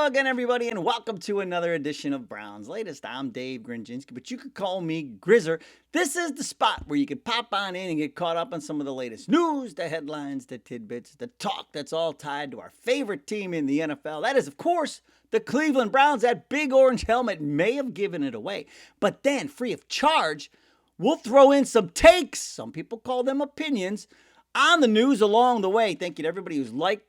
Hello again, everybody, and welcome to another edition of Brown's Latest. I'm Dave Grinjinski, but you could call me Grizzer. This is the spot where you can pop on in and get caught up on some of the latest news, the headlines, the tidbits, the talk that's all tied to our favorite team in the NFL. That is, of course, the Cleveland Browns. That big orange helmet may have given it away, but then, free of charge, we'll throw in some takes, some people call them opinions, on the news along the way. Thank you to everybody who's liked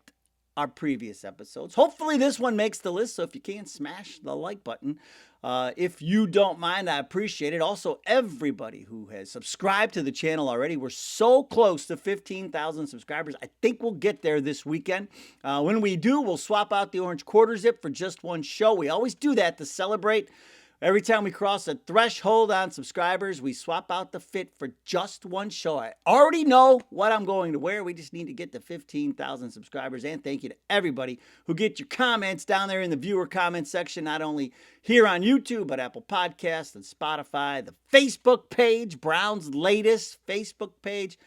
our previous episodes. Hopefully this one makes the list, so if you can, smash the like button. If you don't mind, I appreciate it. Also, everybody who has subscribed to the channel already. We're so close to 15,000 subscribers. I think we'll get there this weekend. When we do, we'll swap out the orange quarter zip for just one show. We always do that to celebrate. Every time we cross a threshold on subscribers, we swap out the fit for just one show. I already know what I'm going to wear. We just need to get to 15,000 subscribers. And thank you to everybody who get your comments down there in the viewer comment section, not only here on YouTube, but Apple Podcasts and Spotify, the Facebook page, Brown's latest Facebook page,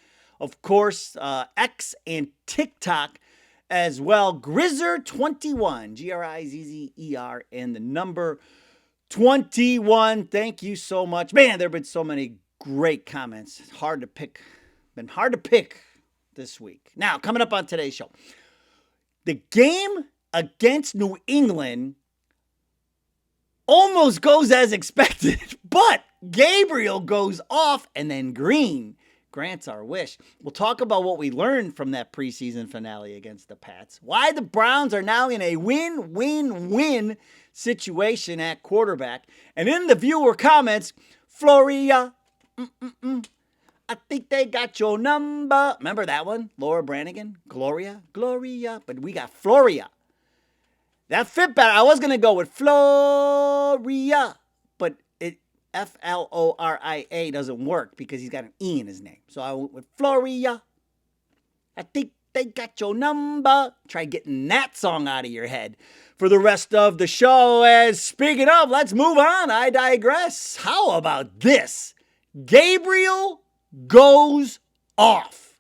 of course, X and TikTok as well. Grizzer21, Grizzer, and the number 21. Thank you so much. Man, there have been so many great comments. It's hard to pick. Been hard to pick this week. Now, coming up on today's show, the game against New England almost goes as expected, but Gabriel goes off and then Green grants our wish. We'll talk about what we learned from that preseason finale against the Pats, why the Browns are now in a win-win-win situation at quarterback, and in the viewer comments, Floria, I think they got your number. Remember that one? Laura Branigan? Gloria? But we got Floria. That fit better. I was going to go with Floria, but Floria doesn't work because he's got an E in his name. So I went with Floria. I think they got your number. Try getting that song out of your head for the rest of the show. As speaking of, let's move on. I digress. How about this? Gabriel goes off.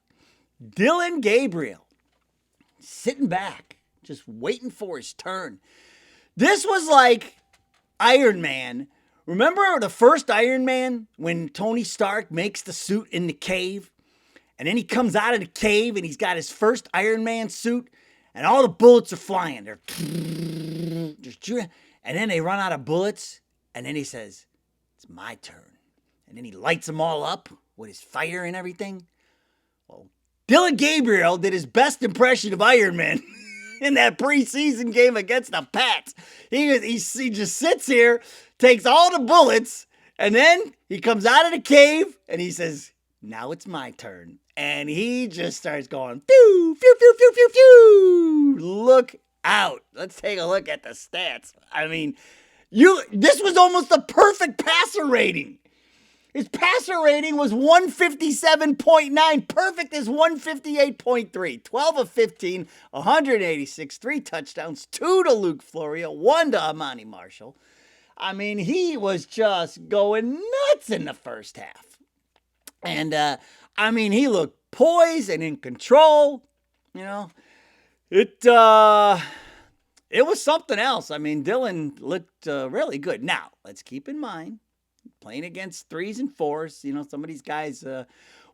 Dylan Gabriel sitting back, just waiting for his turn. This was like Iron Man. Remember the first Iron Man when Tony Stark makes the suit in the cave? And then he comes out of the cave and he's got his first Iron Man suit and all the bullets are flying. They're and then they run out of bullets and then he says, it's my turn. And then he lights them all up with his fire and everything. Well, Dylan Gabriel did his best impression of Iron Man in that preseason game against the Pats. He just sits here, takes all the bullets, and then he comes out of the cave and he says, now it's my turn. And he just starts going, pew, pew, pew, pew, pew, pew. Look out. Let's take a look at the stats. I mean, this was almost a perfect passer rating. His passer rating was 157.9. Perfect is 158.3. 12 of 15, 186, 3 touchdowns, 2 to Luke Florio, 1 to Amani Marshall. I mean, he was just going nuts in the first half. And, I mean, he looked poised and in control. You know, it was something else. I mean, Dylan looked really good. Now, let's keep in mind, playing against 3s and 4s, you know, some of these guys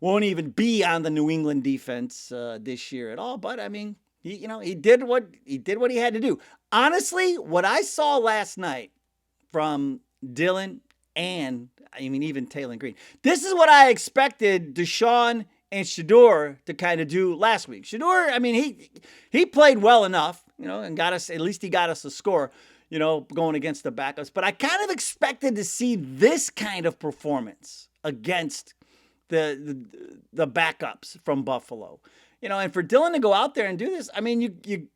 won't even be on the New England defense this year at all. But I mean, he did what he had to do. Honestly, what I saw last night from Dylan and I mean even Taylor Green, this is what I expected Deshaun and Shador to kind of do last week. Shador, I mean, he played well enough, you know, and at least he got us a score, you know, going against the backups. But I kind of expected to see this kind of performance against the backups from Buffalo. You know, and for Dylan to go out there and do this, I mean, you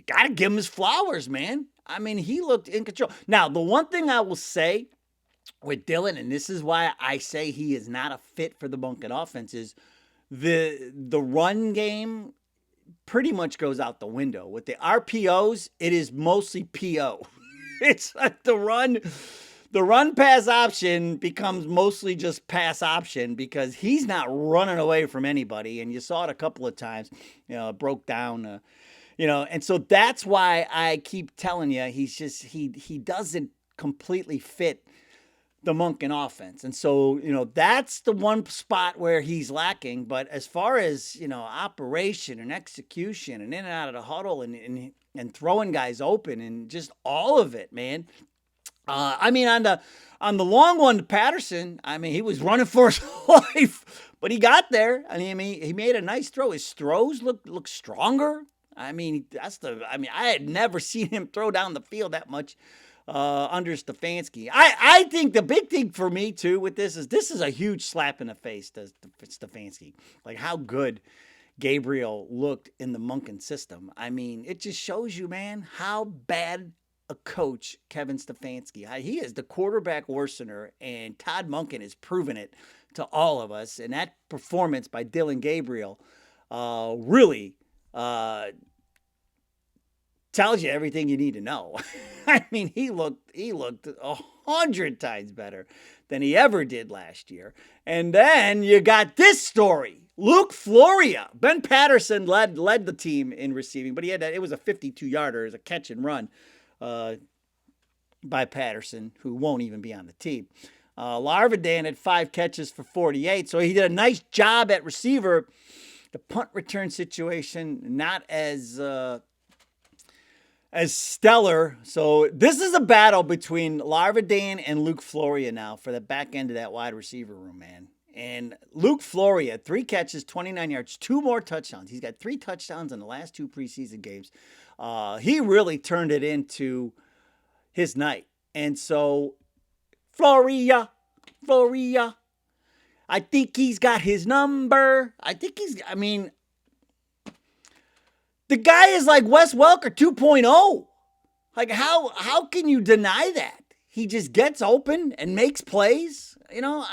got to give him his flowers, man. I mean, he looked in control. Now, the one thing I will say with Dylan, and this is why I say he is not a fit for the Bunkin offense, is the run game pretty much goes out the window. With the RPOs, it is mostly PO. It's like the run pass option becomes mostly just pass option because he's not running away from anybody. And you saw it a couple of times, you know, it broke down, And so that's why I keep telling you, he doesn't completely fit the Monken offense. And so, that's the one spot where he's lacking. But as far as, operation and execution and in and out of the huddle and throwing guys open and just all of it, man. On the long one to Patterson, he was running for his life, but he got there. He made a nice throw. His throws look stronger. I had never seen him throw down the field that much under Stefanski. I think the big thing for me too with this is a huge slap in the face to Stefanski. Like how good Gabriel looked in the Monken system. It just shows you, man, how bad a coach Kevin Stefanski. He is the quarterback worsener, and Todd Monken has proven it to all of us. And that performance by Dylan Gabriel really tells you everything you need to know. He looked 100 times better than he ever did last year. And then you got this story. Luke Floria. Ben Patterson led the team in receiving, but it was a 52-yarder as a catch and run by Patterson, who won't even be on the team. Larvidan had 5 catches for 48, so he did a nice job at receiver. The punt return situation, not as stellar. So this is a battle between Larvidan and Luke Floria now for the back end of that wide receiver room, man. And Luke Floria, 3 catches, 29 yards, 2 more touchdowns. He's got 3 touchdowns in the last 2 preseason games. He really turned it into his night. And so, Floria, I think he's got his number. The guy is like Wes Welker 2.0. Like, how can you deny that? He just gets open and makes plays. You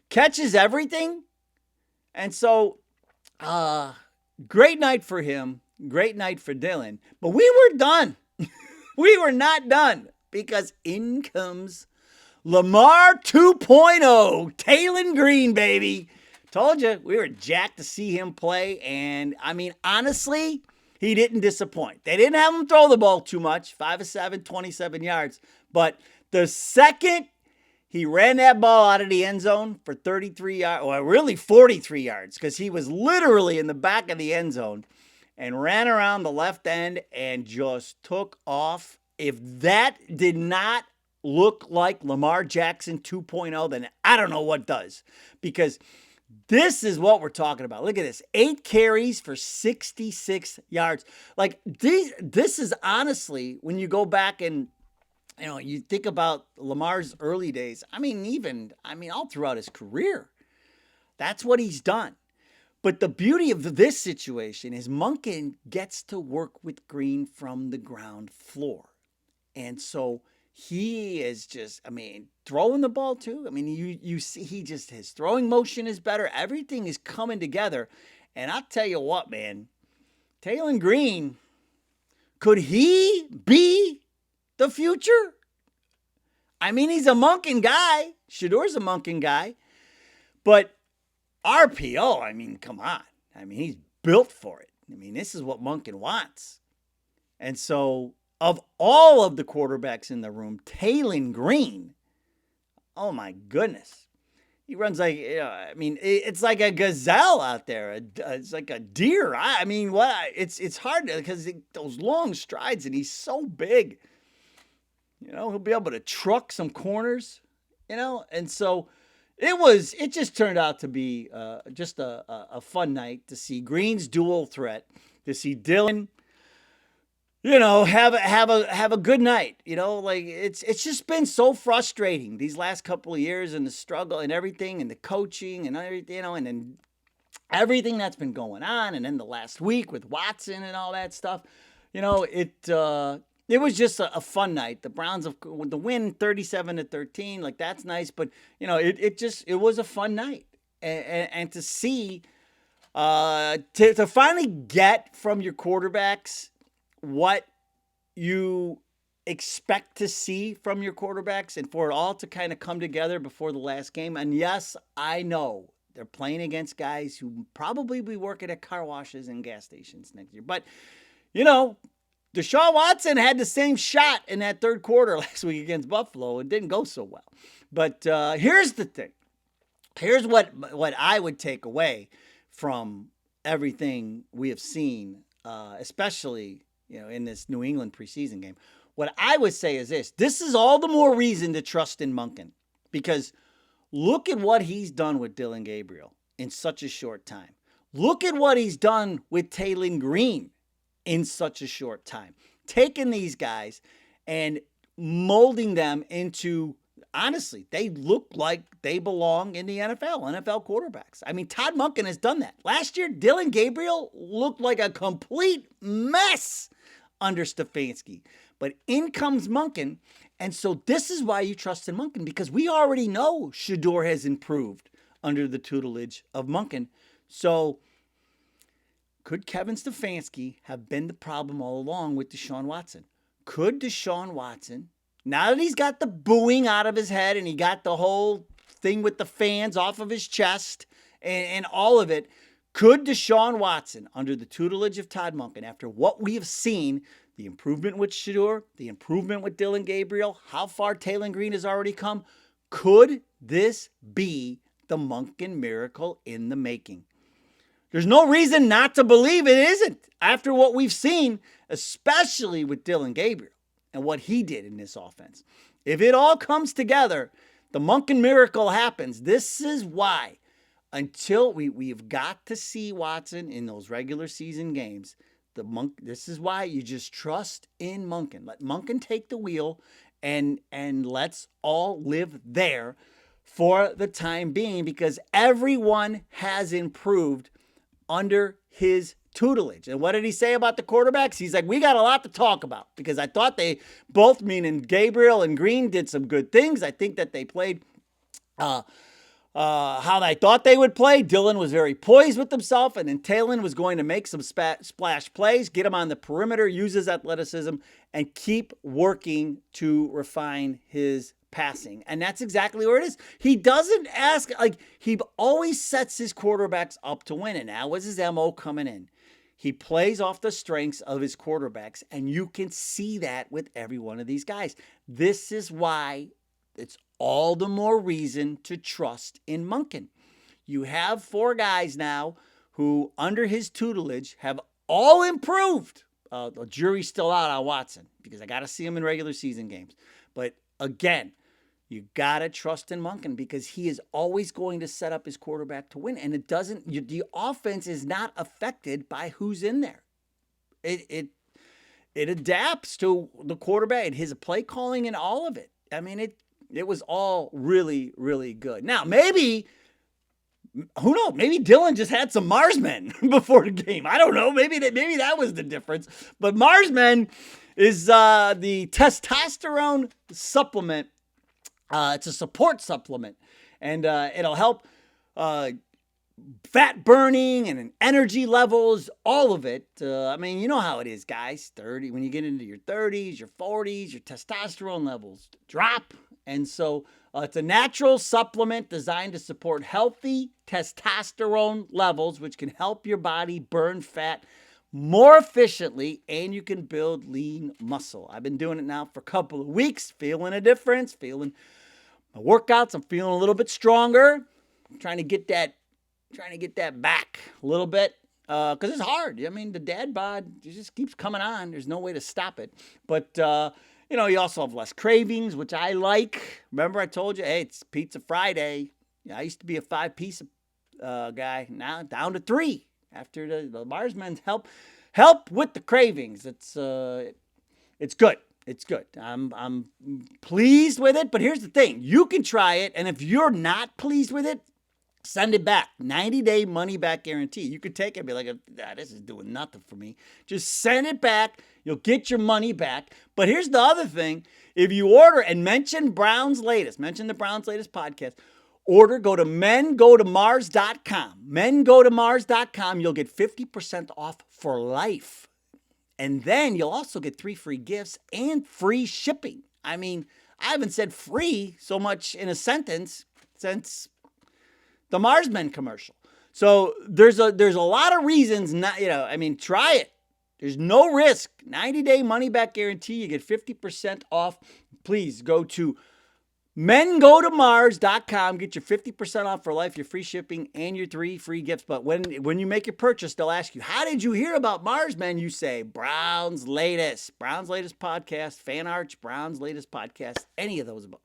catches everything. And so, great night for him. Great night for Dylan. But we were done. We were not done, because in comes Lamar 2.0. Taylon Green, baby. Told you, we were jacked to see him play. And, honestly, he didn't disappoint. They didn't have him throw the ball too much. 5 of 7, 27 yards. But the second he ran that ball out of the end zone for 33 yards, or really 43 yards, because he was literally in the back of the end zone and ran around the left end and just took off. If that did not look like Lamar Jackson 2.0, then I don't know what does. Because this is what we're talking about. Look at this. 8 carries for 66 yards. Like, this is honestly, when you go back and, you think about Lamar's early days, all throughout his career, that's what he's done. But the beauty of this situation is Monken gets to work with Green from the ground floor. And so he is just, throwing the ball too. You see, his throwing motion is better. Everything is coming together. And I'll tell you what, man, Taylon Green, could he be the future? He's a Monken guy. Shador's a Monken guy. But RPO, come on. He's built for it. This is what Monken wants. And so, of all of the quarterbacks in the room, Taylon Green, oh my goodness. He runs like, it's like a gazelle out there. It's like a deer. It's hard because those long strides, and he's so big. He'll be able to truck some corners, and so it just turned out to be just a fun night to see Green's dual threat, to see Dylan, have a good night. It's just been so frustrating these last couple of years, and the struggle and everything, and the coaching and everything, and then everything that's been going on, and then the last week with Watson and all that stuff. It was just a fun night. The Browns the win 37-13, like that's nice, but it was a fun night, and to see to finally get from your quarterbacks what you expect to see from your quarterbacks, and for it all to kind of come together before the last game. And yes, I know They're playing against guys who probably be working at car washes and gas stations next year. But, Deshaun Watson had the same shot in that third quarter last week against Buffalo. It didn't go so well. But here's the thing. Here's what I would take away from everything we have seen, especially in this New England preseason game. What I would say is this. This is all the more reason to trust in Monken, because look at what he's done with Dylan Gabriel in such a short time. Look at what he's done with Taylor Green in such a short time. Taking these guys and molding them into, honestly, they look like they belong in the NFL quarterbacks. I mean, Todd Monken has done that. Last year, Dylan Gabriel looked like a complete mess under Stefanski. But in comes Monken, and so this is why you trust in Monken, because we already know Shedeur has improved under the tutelage of Monken. So could Kevin Stefanski have been the problem all along with Deshaun Watson? Could Deshaun Watson, now that he's got the booing out of his head and he got the whole thing with the fans off of his chest and all of it, could Deshaun Watson, under the tutelage of Todd Monken, after what we have seen, the improvement with Shedeur, the improvement with Dylan Gabriel, how far Taylor Green has already come, could this be the Monken miracle in the making? There's no reason not to believe it isn't after what we've seen, especially with Dylan Gabriel and what he did in this offense. If it all comes together, the Monken miracle happens. This is why, until we've got to see Watson in those regular season games, this is why you just trust in Monken. Let Monken take the wheel and let's all live there for the time being, because everyone has improved under his tutelage. And what did he say about the quarterbacks? He's like, we got a lot to talk about, because I thought they both, meaning Gabriel and Green, did some good things. I think that they played how I thought they would play. Dylan was very poised with himself, and then Taylor was going to make some splash plays, get him on the perimeter, use his athleticism, and keep working to refine his passing. And that's exactly where it is. He doesn't ask, he always sets his quarterbacks up to win. And that was his MO coming in. He plays off the strengths of his quarterbacks, and you can see that with every one of these guys. This is why it's all the more reason to trust in Monken. You have 4 guys now who, under his tutelage, have all improved. The jury's still out on Watson, because I got to see him in regular season games. But again, you got to trust in Monken, because he is always going to set up his quarterback to win. And the offense is not affected by who's in there. It adapts to the quarterback and his play calling and all of it. I mean, it was all really, really good. Now, maybe, who knows? Maybe Dylan just had some Marsmen before the game. I don't know. Maybe that was the difference. But Marsmen is the testosterone supplement. It's a support supplement, and it'll help fat burning and energy levels, all of it. I mean, you know how it is, guys. When you get into your 30s, your 40s, your testosterone levels drop. And so it's a natural supplement designed to support healthy testosterone levels, which can help your body burn fat more efficiently, and you can build lean muscle. I've been doing it now for a couple of weeks, feeling a difference, feeling my workouts. I'm feeling a little bit stronger. I'm trying to get that back a little bit, because it's hard. I mean, the dad bod, it just keeps coming on. There's no way to stop it. But you also have less cravings, which I like. Remember I told you, hey, it's Pizza Friday. I used to be a 5-piece guy. Now down to 3 after the Marsmen's help with the cravings. It's good. It's good. I'm pleased with it. But here's the thing. You can try it, and if you're not pleased with it, send it back. 90-day money-back guarantee. You could take it and be like, this is doing nothing for me. Just send it back. You'll get your money back. But here's the other thing. If you order and mention the Browns Latest podcast, go to mengotomars.com. Mengotomars.com. You'll get 50% off for life. And then you'll also get 3 free gifts and free shipping. I mean, I haven't said free so much in a sentence since the Marsmen commercial. So there's a lot of reasons not, try it. There's no risk. 90-day money back guarantee. You get 50% off. Please go to mengotomars.com. Get your 50% off for life, your free shipping, and your 3 free gifts. But when you make your purchase, they'll ask you, how did you hear about Mars Men? You say, Brown's Latest podcast, Fan Arch, Brown's Latest podcast, any of those above.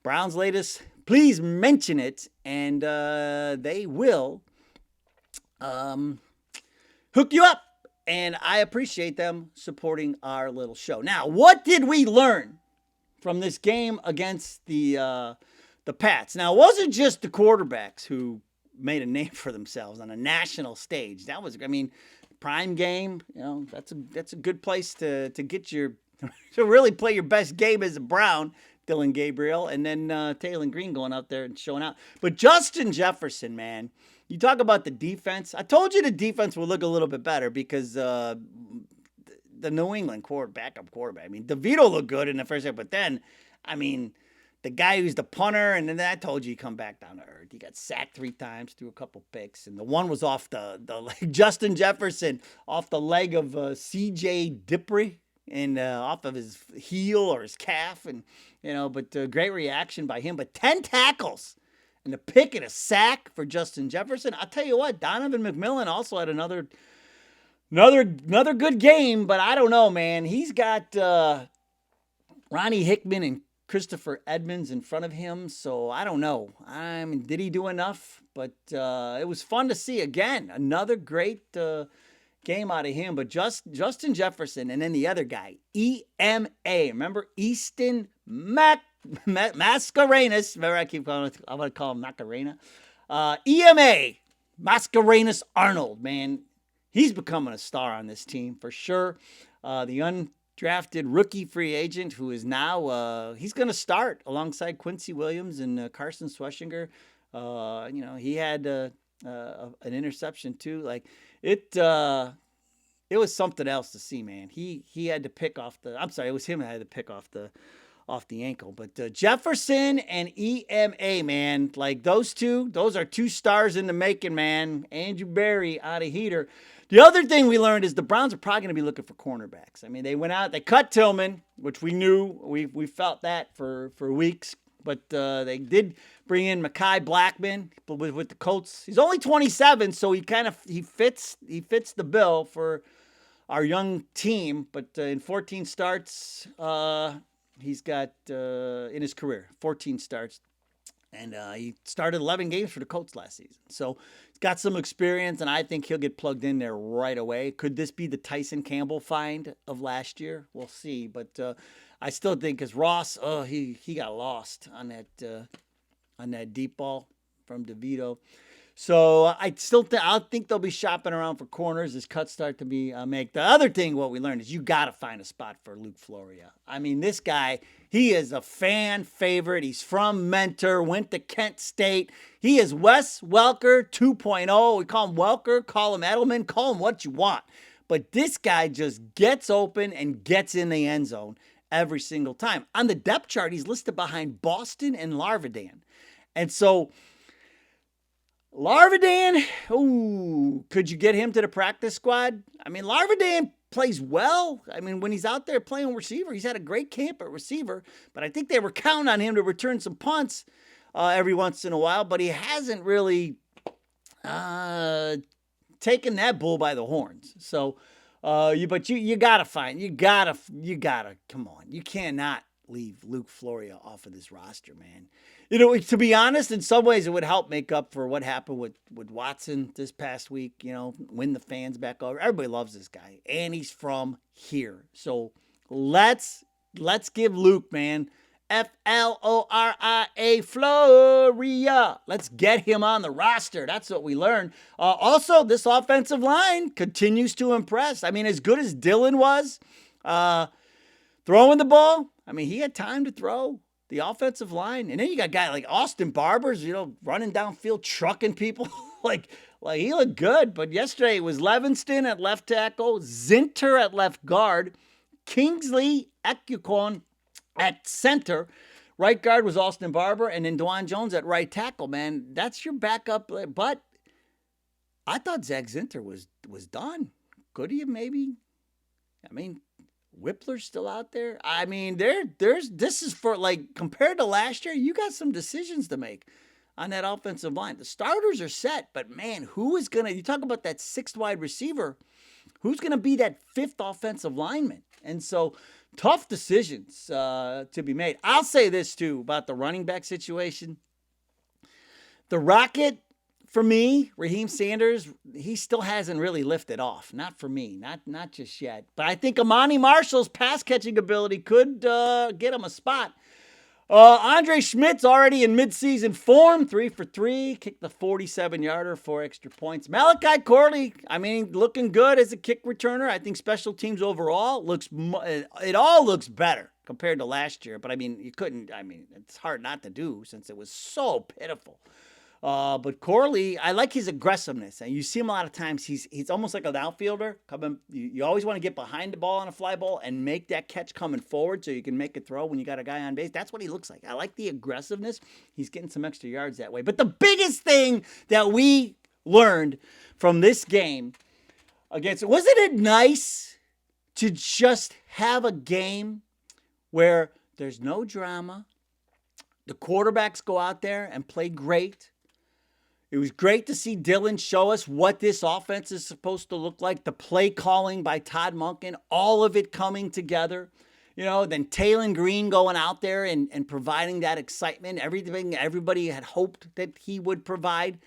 Brown's Latest, please mention it, and they will hook you up. And I appreciate them supporting our little show. Now, what did we learn from this game against the Pats? Now, it wasn't just the quarterbacks who made a name for themselves on a national stage. That was, prime game. That's a good place to get your to really play your best game as a Brown. Dillon Gabriel, and then Taylor Green going out there and showing out. But Justin Jefferson, man, you talk about the defense. I told you the defense would look a little bit better because the New England backup quarterback. DeVito looked good in the first half, but then, the guy who's the punter, and then I told you he come back down to earth. He got sacked 3 times, threw a couple picks, and the one was off the Justin Jefferson off the leg of C.J. Dippre. And off of his heel or his calf, and but great reaction by him. But 10 tackles and a pick and a sack for Justin Jefferson. I'll tell you what, Donovan McMillan also had another good game. But I don't know, man. He's got Ronnie Hickman and Christopher Edmonds in front of him, so I don't know. Did he do enough? But it was fun to see again. Another great game out of him, but Justin Jefferson, and then the other guy, EMA. Remember Easton Mascarenas? Remember I want to call him Macarena. EMA Mascarenas Arnold, man, he's becoming a star on this team for sure. The undrafted rookie free agent who is now he's going to start alongside Quincy Williams and Carson Schwarzenegger. He had an interception too. Like it was something else to see, man. He had to pick off it was him that had to pick off the ankle. But Jefferson and EMA, man, like those are 2 stars in the making, man. Andrew Berry out of heater. The other thing we learned is the Browns are probably going to be looking for cornerbacks. They went out, they cut Tillman, which we knew, we felt that for weeks. But they did bring in Mekhi Blackman with the Colts. He's only 27, so he fits the bill for our young team. But in 14 starts, he's got in his career 14 starts, and he started 11 games for the Colts last season. So he's got some experience, and I think he'll get plugged in there right away. Could this be the Tyson Campbell find of last year? We'll see, but. I still think because Ross, he got lost on that deep ball from DeVito. So I think they'll be shopping around for corners as cuts start to be made. The other thing, what we learned is you got to find a spot for Luke Floria. This guy, he is a fan favorite. He's from Mentor, went to Kent State. He is Wes Welker 2.0. We call him Welker, call him Edelman, call him what you want. But this guy just gets open and gets in the end zone every single time. On the depth chart, he's listed behind Boston and Larvidan. And so, Larvidan, could you get him to the practice squad? Larvidan plays well. When he's out there playing receiver, he's had a great camp at receiver, but I think they were counting on him to return some punts every once in a while, but he hasn't really taken that bull by the horns. So, you gotta come on. You cannot leave Luke Floria off of this roster, man. To be honest, in some ways it would help make up for what happened with Watson this past week, win the fans back over. Everybody loves this guy, and he's from here. So let's give Luke, man, Floria, Floria. Let's get him on the roster. That's what we learned. Also, this offensive line continues to impress. As good as Dillon was throwing the ball, he had time to throw. The offensive line. And then you got a guy like Austin Barbers, running downfield, trucking people. like he looked good. But yesterday it was Levinston at left tackle, Zinter at left guard, Kingsley Ekukon at center, Right guard was Austin Barber, and then Dwan Jones at right tackle, man. That's your backup. But I thought Zach Zinter was done. Could he have maybe? I mean, Whippler's still out there. I mean, this is for, like, compared to last year, you got some decisions to make on that offensive line. The starters are set, but man, who is gonna? You talk about that sixth wide receiver. Who's gonna be that fifth offensive lineman? And so, tough decisions to be made. I'll say this too about the running back situation. The Rocket, for me, Raheem Sanders, he still hasn't really lifted off. Not for me, not just yet. But I think Amani Marshall's pass catching ability could get him a spot. Andre Schmidt's already in midseason form, 3 for 3, kicked the 47-yarder, 4 extra points. Malachi Corley, I mean, looking good as a kick returner. I think special teams overall it all looks better compared to last year. But I mean, it's hard not to do since it was so pitiful. But Corley, I like his aggressiveness. And you see him a lot of times. He's almost like an outfielder. You always want to get behind the ball on a fly ball and make that catch coming forward so you can make a throw when you got a guy on base. That's what he looks like. I like the aggressiveness. He's getting some extra yards that way. But the biggest thing that we learned from this game wasn't it nice to just have a game where there's no drama? The quarterbacks go out there and play great. It was great to see Dylan show us what this offense is supposed to look like. The play calling by Todd Monken, all of it coming together. Then Taylon Green going out there and providing that excitement, everything everybody had hoped that he would provide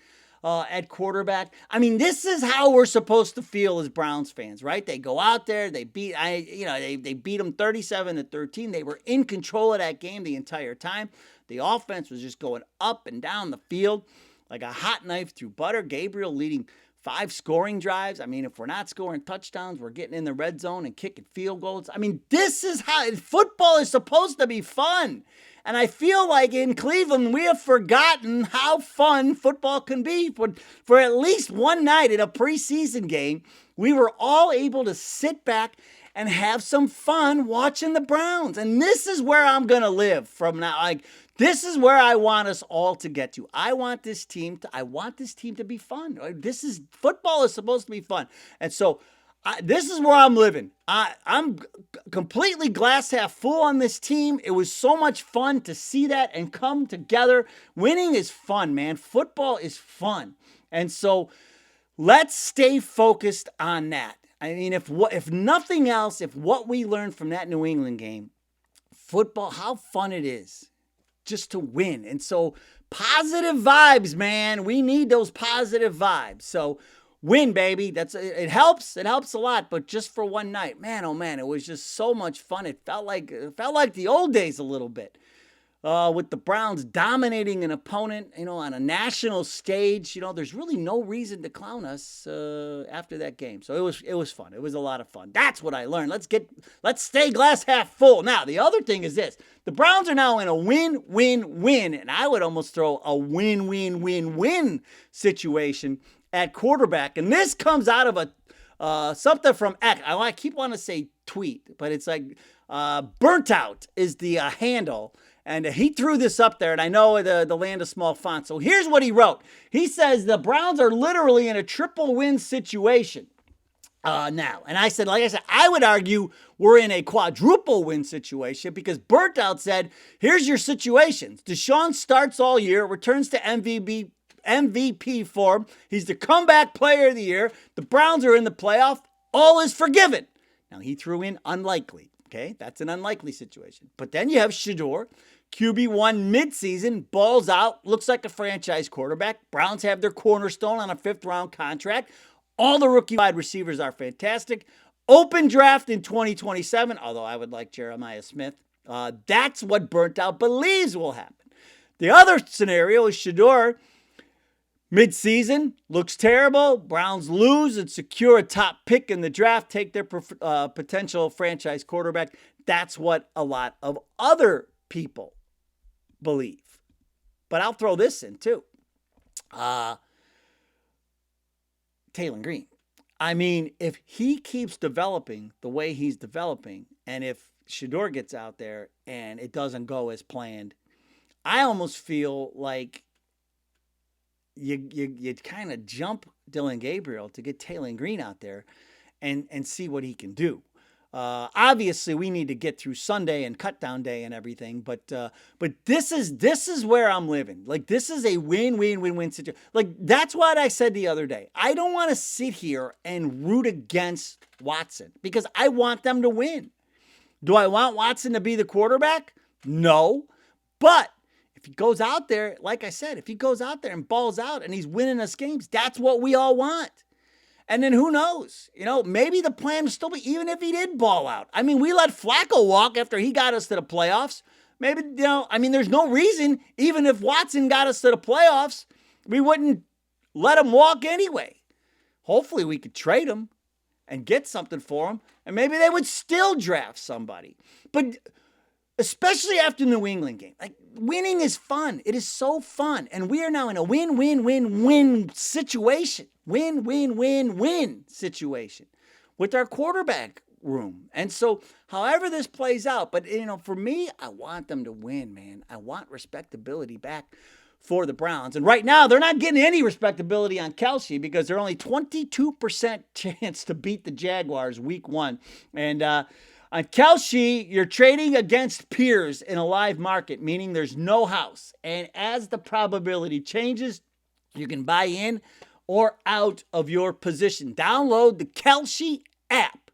at quarterback. I mean, this is how we're supposed to feel as Browns fans, right? They go out there, they beat them 37-13. They were in control of that game the entire time. The offense was just going up and down the field like a hot knife through butter. Gabriel leading 5 scoring drives. I mean, if we're not scoring touchdowns, we're getting in the red zone and kicking field goals. I mean, this is how football is supposed to be fun. And I feel like in Cleveland, we have forgotten how fun football can be. For at least one night in a preseason game, we were all able to sit back and have some fun watching the Browns. And this is where I'm going to live from now. Like, this is where I want us all to get to. I want this team to be fun. Football is supposed to be fun. And so this is where I'm living. I'm completely glass half full on this team. It was so much fun to see that and come together. Winning is fun, man. Football is fun. And so let's stay focused on that. I mean, if nothing else, if what we learned from that New England game, football, how fun it is just to win. And so positive vibes, man. We need those positive vibes. So win, baby. It helps. It helps a lot, but just for one night, man, oh man, it was just so much fun. It felt like the old days a little bit. With the Browns dominating an opponent, on a national stage. There's really no reason to clown us after that game. So it was fun. It was a lot of fun. That's what I learned. Let's stay glass half full. Now, the other thing is this. The Browns are now in a win-win-win, and I would almost throw a win-win-win-win situation at quarterback. And this comes out of something from X. I keep wanting to say tweet, but it's like Burnt Out is the handle. And he threw this up there, and I know the land of small font. So here's what he wrote. He says the Browns are literally in a triple win situation now. And I said, I would argue we're in a quadruple win situation because Burnt Out said, here's your situations. Deshaun starts all year, returns to MVP form. He's the comeback player of the year. The Browns are in the playoff. All is forgiven. Now, he threw in unlikely. Okay, that's an unlikely situation. But then you have Shedeur, QB1 midseason, balls out, looks like a franchise quarterback. Browns have their cornerstone on a 5th-round contract. All the rookie wide receivers are fantastic. Open draft in 2027, although I would like Jeremiah Smith. That's what Burnt Out believes will happen. The other scenario is Shedeur, midseason, looks terrible. Browns lose and secure a top pick in the draft, take their potential franchise quarterback. That's what a lot of other people believe. But I'll throw this in too. Taylon Green. I mean, if he keeps developing the way he's developing, and if Shedeur gets out there and it doesn't go as planned, I almost feel like you kind of jump Dylan Gabriel to get Taylor Green out there and see what he can do. Obviously, we need to get through Sunday and cut down day and everything, but this is where I'm living. Like, this is a win-win-win-win situation. Like, that's what I said the other day. I don't want to sit here and root against Watson because I want them to win. Do I want Watson to be the quarterback? No, but if he goes out there, like I said, if he goes out there and balls out and he's winning us games, that's what we all want. And then who knows? Maybe the plan would still be, even if he did ball out. I mean, we let Flacco walk after he got us to the playoffs. Maybe, there's no reason, even if Watson got us to the playoffs, we wouldn't let him walk anyway. Hopefully we could trade him and get something for him, and maybe they would still draft somebody. But especially after the New England game, like, winning is fun. It is so fun. And we are now in a win-win-win-win situation. Win-win-win-win situation with our quarterback room. And so however this plays out, but for me, I want them to win, man. I want respectability back for the Browns. And right now, they're not getting any respectability on Kelce because they're only 22% chance to beat the Jaguars week 1. And on Kelce, you're trading against peers in a live market, meaning there's no house. And as the probability changes, you can buy in or out of your position. Download the Kelce app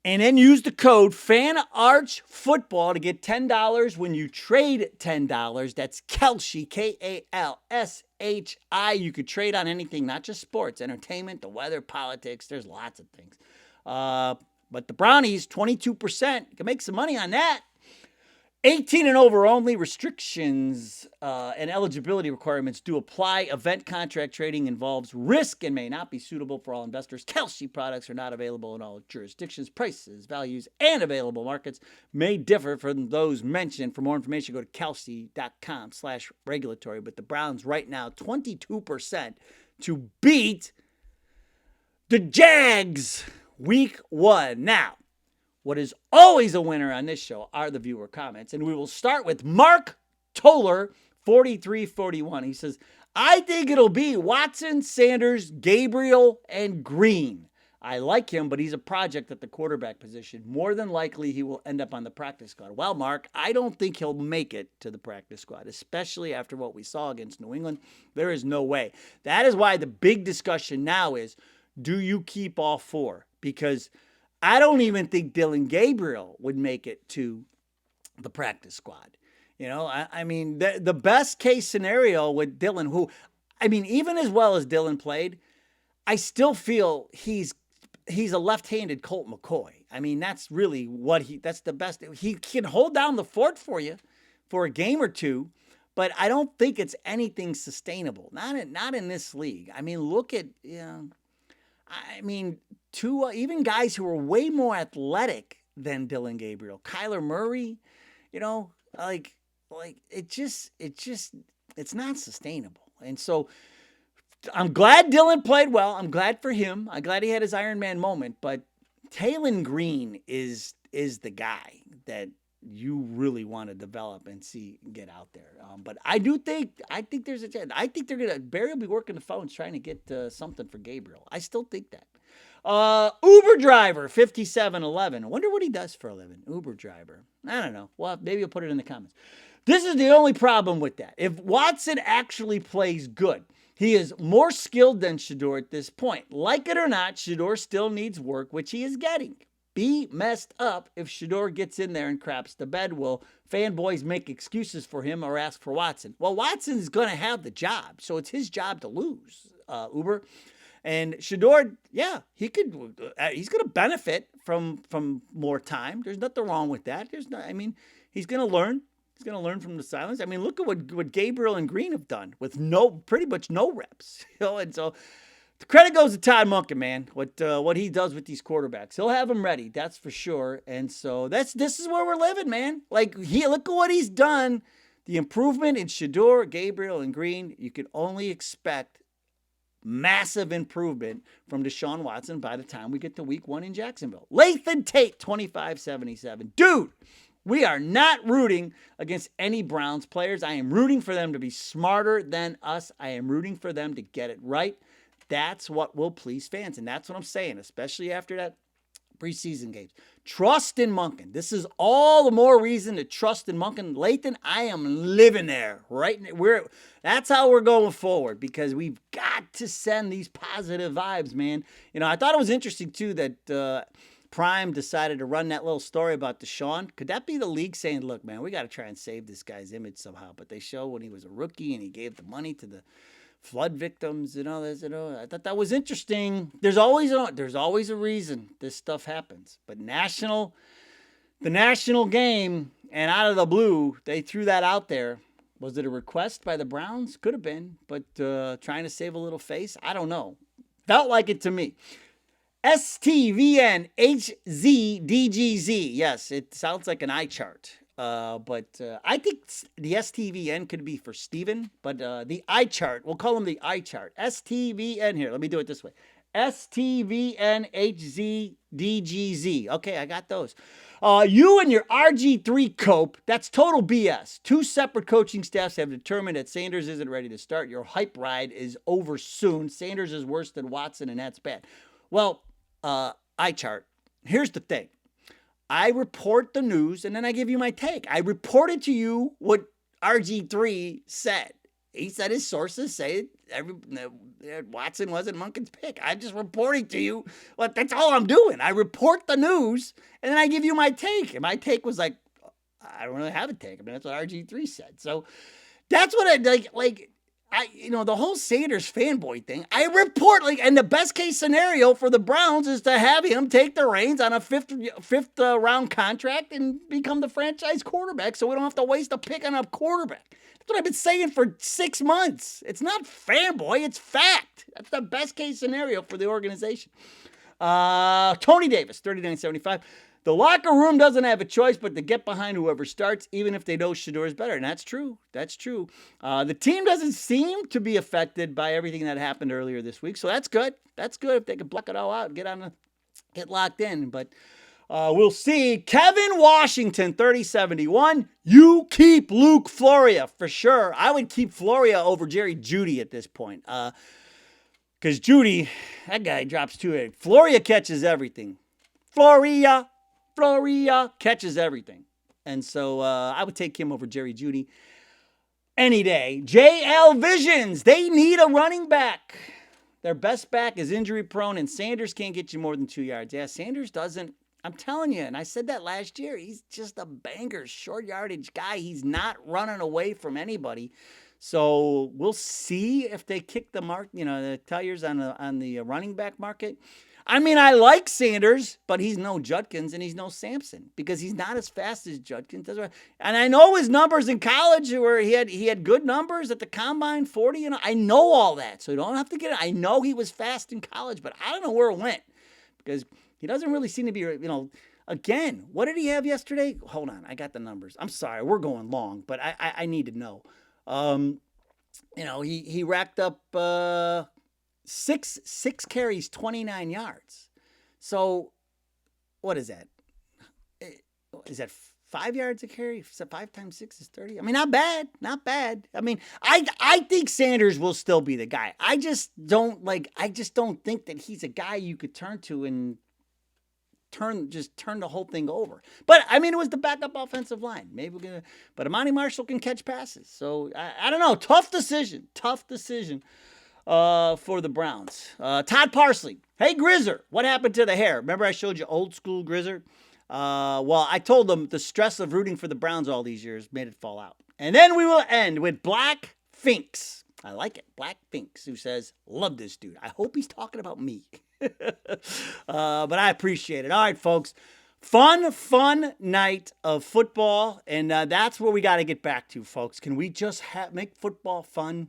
and then use the code FANARCHFOOTBALL to get $10 when you trade $10. That's Kelce, Kalshi. You could trade on anything, not just sports, entertainment, the weather, politics. There's lots of things. But the Brownies, 22%. You can make some money on that. 18 and over only. Restrictions and eligibility requirements do apply. Event contract trading involves risk and may not be suitable for all investors. Kelce products are not available in all jurisdictions. Prices, values, and available markets may differ from those mentioned. For more information, go to Kelce.com/regulatory. But the Browns right now, 22% to beat the Jags week 1. Now, what is always a winner on this show are the viewer comments. And we will start with Mark Toller, 4341. He says, I think it'll be Watson, Sanders, Gabriel, and Green. I like him, but he's a project at the quarterback position. More than likely, he will end up on the practice squad. Well, Mark, I don't think he'll make it to the practice squad, especially after what we saw against New England. There is no way. That is why the big discussion now is, do you keep all 4? Because I don't even think Dylan Gabriel would make it to the practice squad. The best case scenario with Dylan, who, even as well as Dylan played, I still feel he's a left-handed Colt McCoy. That's really that's the best. He can hold down the fort for you for a game or two, but I don't think it's anything sustainable. Not in this league. Look at, two even guys who are way more athletic than Dylan Gabriel, Kyler Murray, it's not sustainable. And so I'm glad Dylan played well. I'm glad for him. I'm glad he had his Iron Man moment. But Taylor Green is the guy that you really want to develop and see get out there. But I think there's a chance. I think Barry will be working the phones trying to get something for Gabriel. I still think that. Uber driver, 5711. I wonder what he does for a living. Uber driver. I don't know. Well, maybe you'll put it in the comments. This is the only problem with that. If Watson actually plays good, he is more skilled than Shedeur at this point. Like it or not, Shedeur still needs work, which he is getting. Be messed up if Shedeur gets in there and craps the bed. Will fanboys make excuses for him or ask for Watson? Well, Watson is going to have the job, so it's his job to lose, Uber. And Shedeur, yeah, he's going to benefit from more time. There's nothing wrong with that. He's going to learn. He's going to learn from the silence. Look at what Gabriel and Green have done with pretty much no reps. And so the credit goes to Todd Monken, man. What he does with these quarterbacks, he'll have them ready. That's for sure. And so this is where we're living, man. Look at what he's done. The improvement in Shedeur, Gabriel, and Green. You can only expect massive improvement from Deshaun Watson by the time we get to week 1 in Jacksonville. Lathan Tate, 2577. Dude, We are not rooting against any Browns players. I am rooting for them to be smarter than us. I am rooting for them to get it right. That's what will please fans. And that's what I'm saying, especially after that preseason games. Trust in Monken. This is all the more reason to trust in Monken. Lathan, I am living there, right? That's how we're going forward, because we've got to send these positive vibes, man. I thought it was interesting, too, that Prime decided to run that little story about Deshaun. Could that be the league saying, look, man, we got to try and save this guy's image somehow? But they show when he was a rookie and he gave the money to the flood victims and all this. I thought that was interesting. There's always a reason this stuff happens. But the national game, and out of the blue, they threw that out there. Was it a request by the Browns? Could have been, but trying to save a little face? I don't know. Felt like it to me. STVNHZDGZ. Yes, it sounds like an eye chart. But I think the STVN could be for Steven, but the eye chart, we'll call him the eye chart. STVN here. Let me do it this way. STVNHZDGZ. Okay, I got those. You and your RG3 cope, that's total BS. 2 separate coaching staffs have determined that Sanders isn't ready to start. Your hype ride is over soon. Sanders is worse than Watson, and that's bad. Well, eye chart. Here's the thing. I report the news, and then I give you my take. I reported to you what RG3 said. He said his sources say Watson wasn't Monken's pick. I'm just reporting to you. Well, that's all I'm doing. I report the news, and then I give you my take. And my take was like, I don't really have a take. I mean, that's what RG3 said. So that's what I like. The whole Sanders fanboy thing, I report, and the best case scenario for the Browns is to have him take the reins on a fifth round contract and become the franchise quarterback, so we don't have to waste a pick on a quarterback. That's what I've been saying for 6 months. It's not fanboy, it's fact. That's the best case scenario for the organization. Tony Davis, 39.75. The locker room doesn't have a choice but to get behind whoever starts, even if they know Shedeur is better. And that's true. That's true. The team doesn't seem to be affected by everything that happened earlier this week. So that's good. That's good if they can block it all out and get locked in. But we'll see. Kevin Washington, 30.71. You keep Luke Floria for sure. I would keep Floria over Jerry Jeudy at this point. Because Jeudy, that guy drops 2 eggs. Floria catches everything. Floria catches everything. And so I would take him over Jerry Jeudy any day. JL Visions, they need a running back. Their best back is injury prone, and Sanders can't get you more than 2 yards. Yeah, Sanders doesn't. I'm telling you, and I said that last year. He's just a banger, short yardage guy. He's not running away from anybody. So we'll see if they kick the tires on the running back market. I mean, I like Sanders, but he's no Judkins and he's no Sampson because he's not as fast as Judkins. And I know his numbers in college where he had good numbers at the combine, 40. I know all that, so you don't have to get it. I know he was fast in college, but I don't know where it went because he doesn't really seem to be, Again, what did he have yesterday? Hold on, I got the numbers. I'm sorry, we're going long, but I need to know. He racked up six carries, 29 yards. So what is that? Is that 5 yards a carry? 5 times 6 is 30. I mean, not bad. I mean, I think Sanders will still be the guy. I just don't think that he's a guy you could turn to and turn the whole thing over. But I mean, it was the backup offensive line. But Amani Marshall can catch passes. So I don't know. Tough decision for the Browns. Todd Parsley. Hey, Grizzer, what happened to the hair? Remember I showed you old school Grizzer? Well, I told them the stress of rooting for the Browns all these years made it fall out. And then we will end with Black Finks. I like it. Black Finks, who says, love this dude. I hope he's talking about me. But I appreciate it. All right, folks. Fun night of football. And that's where we got to get back to, folks. Can we just make football fun?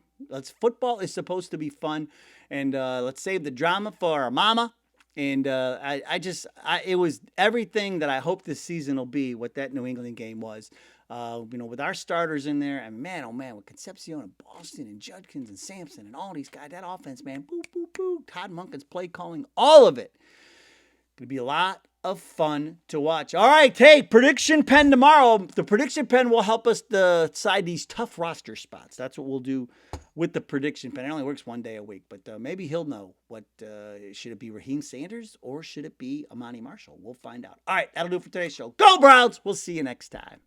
Football is supposed to be fun. And let's save the drama for our mama. And it was everything that I hope this season will be, what that New England game was. With our starters in there, and man, oh man, with Concepcion and Boston and Judkins and Sampson and all these guys, that offense, man, boo, boo, boo, Todd Monken's play calling, all of it. Going to be a lot of fun to watch. All right, hey, prediction pen tomorrow. The prediction pen will help us decide these tough roster spots. That's what we'll do with the prediction pen. It only works one day a week, but maybe he'll know what should it be Raheem Sanders or should it be Amani Marshall? We'll find out. All right, that'll do it for today's show. Go Browns! We'll see you next time.